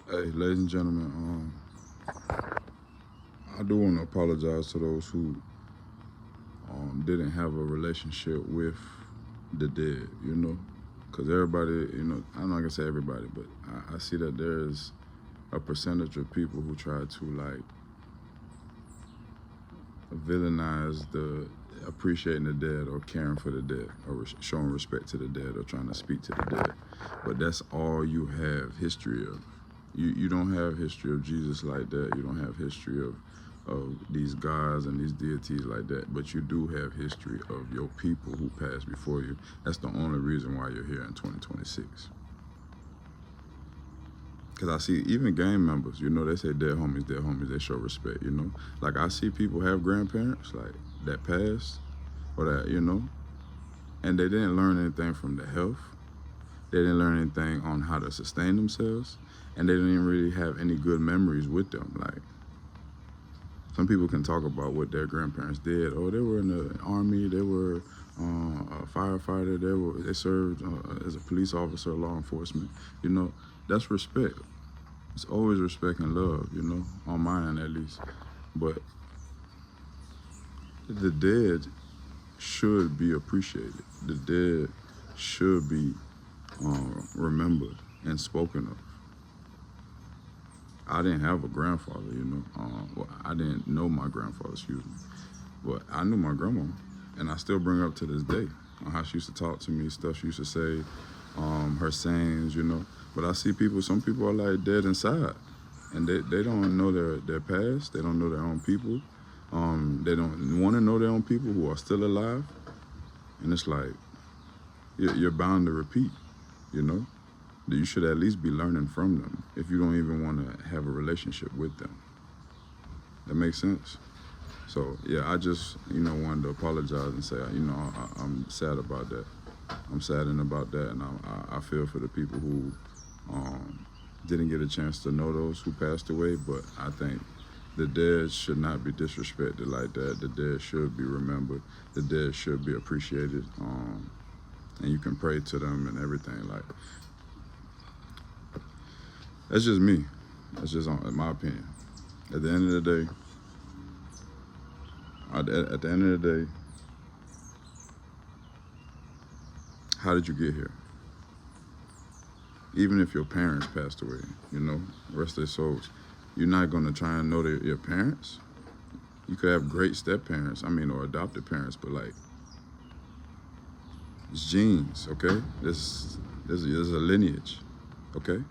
Hey, ladies and gentlemen, I do want to apologize to those who didn't have a relationship with the dead, because everybody, I'm not gonna say everybody, but I see that there's a percentage of people who try to like villainize the appreciating the dead or caring for the dead or showing respect to the dead or trying to speak to the dead. But that's all you have history of. You don't have history of Jesus like that. You don't have history of these gods and these deities like that. But you do have history of your people who passed before you. That's the only reason why you're here in 2026. Because I see even gang members, they say dead homies, they show respect, Like I see people have grandparents, like, that passed, or that, and they didn't learn anything from the health. They didn't learn anything on how to sustain themselves, and they didn't even really have any good memories with them. Like, some people can talk about what their grandparents did. Oh, they were in the army, they were a firefighter, they served as a police officer, law enforcement. That's respect. It's always respect and love, on my end at least. But the dead should be appreciated. The dead should be remembered and spoken of. I didn't have a grandfather, Well, I didn't know my grandfather, excuse me. But I knew my grandma, and I still bring her up to this day on how she used to talk to me, stuff she used to say, her sayings, But I see some people are like dead inside, and they don't know their past. They don't know their own people. They don't want to know their own people who are still alive, and it's like you're bound to repeat, You should at least be learning from them if you don't even want to have a relationship with them. That makes sense? So, yeah, I just, wanted to apologize and say, I'm sad about that. I'm saddened about that, and I feel for the people who didn't get a chance to know those who passed away, but I think the dead should not be disrespected like that. The dead should be remembered. The dead should be appreciated, and you can pray to them and everything. Like, that's just me. That's just my opinion. At the end of the day, how did you get here? Even if your parents passed away, rest their souls, you're not going to try and know your parents. You could have great step-parents, or adopted parents, but like, it's genes, okay? There's a lineage, okay?